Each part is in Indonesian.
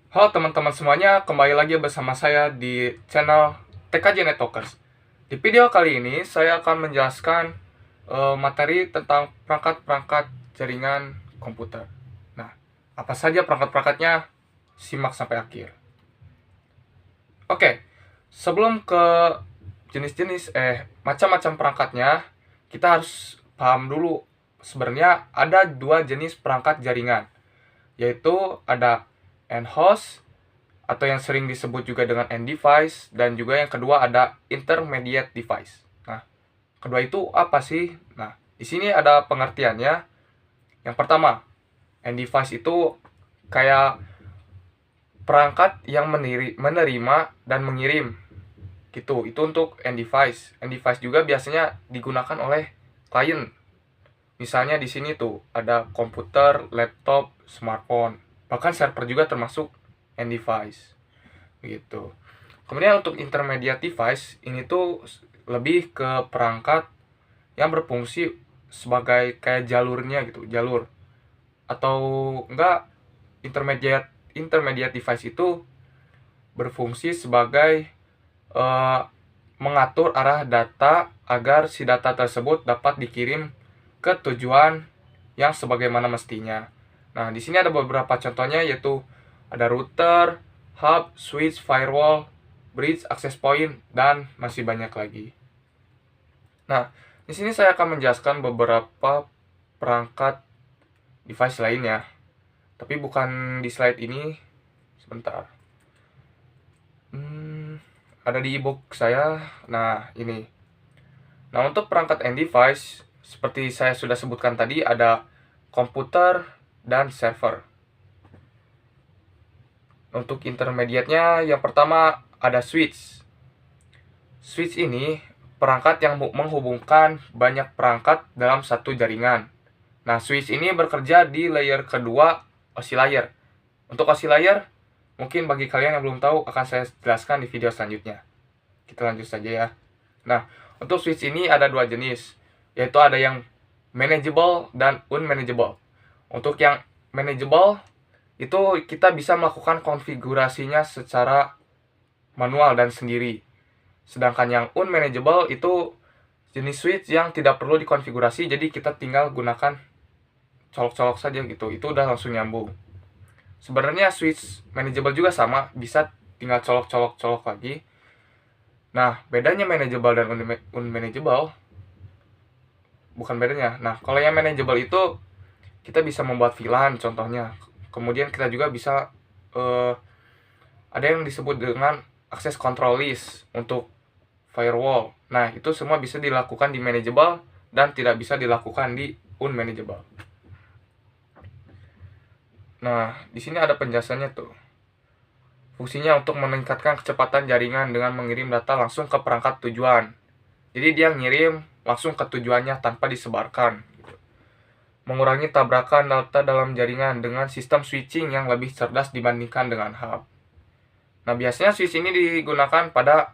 Halo teman-teman semuanya, kembali lagi bersama saya di channel TKJ Net Talkers. Di video kali ini saya akan menjelaskan materi tentang perangkat-perangkat jaringan komputer. Nah, apa saja perangkat-perangkatnya? Simak sampai akhir. Oke, sebelum ke jenis-jenis macam-macam perangkatnya, kita harus paham dulu sebenarnya ada dua jenis perangkat jaringan, yaitu ada end-host atau yang sering disebut juga dengan end device, dan juga yang kedua ada intermediate device. Nah, kedua itu apa sih? Nah, di sini ada pengertiannya. Yang pertama, end device itu kayak perangkat yang menerima dan mengirim gitu. Itu untuk end device. End device juga biasanya digunakan oleh klien. Misalnya di sini tuh ada komputer, laptop, smartphone, bahkan server juga termasuk end device gitu. Kemudian untuk intermediate device ini tuh lebih ke perangkat yang berfungsi sebagai kayak jalurnya gitu, jalur. Atau enggak, intermediate intermediate device itu berfungsi sebagai eh, mengatur arah data agar si data tersebut dapat dikirim ke tujuan yang sebagaimana mestinya. Nah, di sini ada beberapa contohnya, yaitu ada router, hub, switch, firewall, bridge, access point, dan masih banyak lagi. Nah, di sini saya akan menjelaskan beberapa perangkat device lainnya, tapi bukan di slide ini. Sebentar. Ada di ebook saya. Nah, ini. Nah, untuk perangkat end device, seperti saya sudah sebutkan tadi, ada komputer dan server. Untuk intermediate-nya, yang pertama ada switch. Switch ini perangkat yang menghubungkan banyak perangkat dalam satu jaringan. Nah, switch ini bekerja di layer kedua, OSI layer. Untuk OSI layer, mungkin bagi kalian yang belum tahu akan saya jelaskan di video selanjutnya. Kita lanjut saja ya. Nah, untuk switch ini ada dua jenis, yaitu ada yang manageable dan unmanageable. Untuk yang manageable, itu kita bisa melakukan konfigurasinya secara manual dan sendiri. Sedangkan yang unmanageable itu jenis switch yang tidak perlu dikonfigurasi, jadi kita tinggal gunakan colok-colok saja gitu. Itu udah langsung nyambung. Sebenarnya switch manageable juga sama, bisa tinggal colok-colok lagi. Nah, bedanya manageable dan unmanageable, bukan bedanya. Nah, kalau yang manageable itu kita bisa membuat VLAN contohnya. Kemudian kita juga bisa ada yang disebut dengan access control list untuk firewall. Nah, itu semua bisa dilakukan di manageable dan tidak bisa dilakukan di unmanageable. Nah, di sini ada penjelasannya tuh. Fungsinya untuk meningkatkan kecepatan jaringan dengan mengirim data langsung ke perangkat tujuan. Jadi dia ngirim langsung ke tujuannya tanpa disebarkan. Mengurangi tabrakan data dalam jaringan dengan sistem switching yang lebih cerdas dibandingkan dengan hub. Nah, biasanya switch ini digunakan pada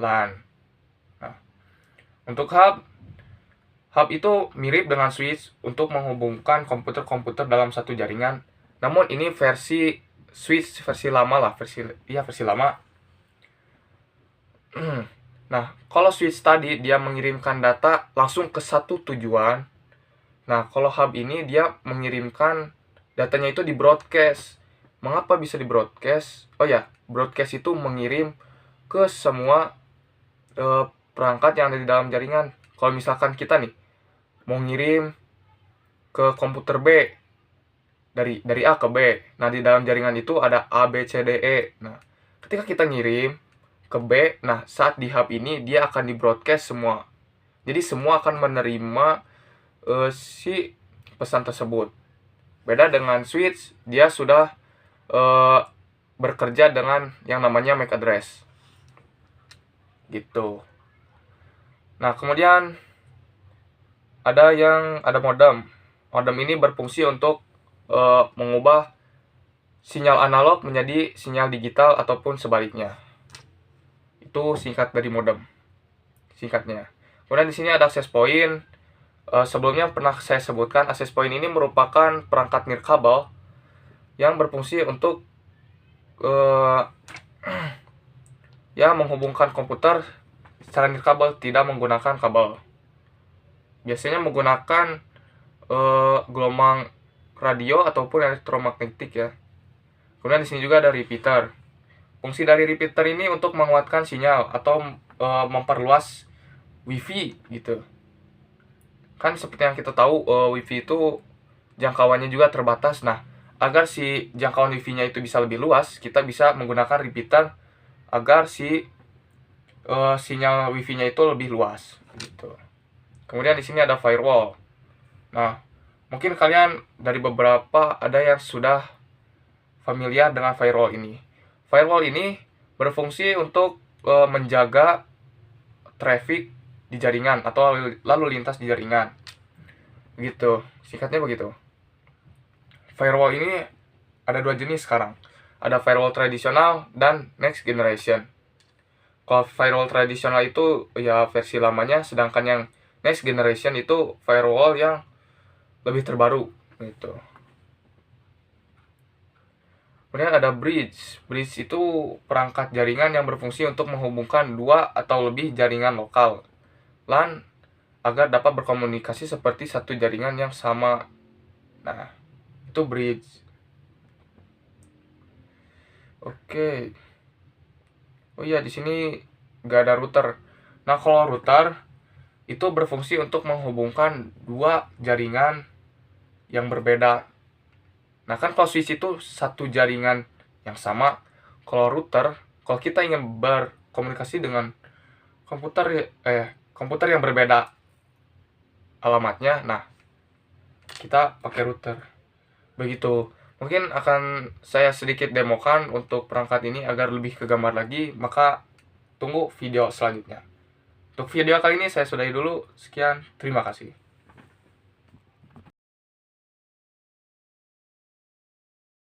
LAN. Nah, untuk hub itu mirip dengan switch untuk menghubungkan komputer-komputer dalam satu jaringan. Namun ini versi switch versi lama lah, versi lama. Nah, kalau switch tadi dia mengirimkan data langsung ke satu tujuan. Nah, kalau hub ini dia mengirimkan datanya itu di broadcast. Mengapa bisa di broadcast? Oh ya, broadcast itu mengirim ke semua perangkat yang ada di dalam jaringan. Kalau misalkan kita nih mau ngirim ke komputer B, dari A ke B. Nah, di dalam jaringan itu ada A, B, C, D, E. Nah, ketika kita ngirim ke B, nah saat di hub ini dia akan di broadcast semua. Jadi semua akan menerima si pesan tersebut. Beda dengan switch, dia sudah bekerja dengan yang namanya MAC address. Gitu. Nah, kemudian ada modem. Modem ini berfungsi untuk mengubah sinyal analog menjadi sinyal digital ataupun sebaliknya. Itu singkat dari modem. Singkatnya. Kemudian di sini ada access point. Sebelumnya pernah saya sebutkan, access point ini merupakan perangkat nirkabel yang berfungsi untuk eh, ya menghubungkan komputer secara nirkabel, tidak menggunakan kabel. Biasanya menggunakan gelombang radio ataupun elektromagnetik ya. Kemudian di sini juga ada repeater. Fungsi dari repeater ini untuk menguatkan sinyal atau memperluas WiFi gitu. Kan seperti yang kita tahu, WiFi itu jangkauannya juga terbatas. Nah, agar si jangkauan WiFi-nya itu bisa lebih luas, kita bisa menggunakan repeater agar si sinyal WiFi-nya itu lebih luas gitu. Kemudian di sini ada firewall. Nah, mungkin kalian dari beberapa ada yang sudah familiar dengan firewall ini. Firewall ini berfungsi untuk menjaga traffic di jaringan atau lalu lintas di jaringan. Gitu, singkatnya begitu. Firewall ini ada dua jenis sekarang. Ada firewall tradisional dan next generation. Kalau firewall tradisional itu ya versi lamanya, sedangkan yang next generation itu firewall yang lebih terbaru gitu. Kemudian ada bridge. Bridge itu perangkat jaringan yang berfungsi untuk menghubungkan dua atau lebih jaringan lokal LAN agar dapat berkomunikasi seperti satu jaringan yang sama. Nah, itu bridge. Oke. Oh iya, di sini nggak ada router. Nah, kalau router itu berfungsi untuk menghubungkan dua jaringan yang berbeda. Nah, kan kalau switch itu satu jaringan yang sama. Kalau router, kalau kita ingin berkomunikasi dengan komputer yang berbeda alamatnya, nah kita pakai router. Begitu. Mungkin akan saya sedikit demokan untuk perangkat ini agar lebih kegambar lagi, maka tunggu video selanjutnya. Untuk video kali ini saya sudahi dulu. Sekian, terima kasih.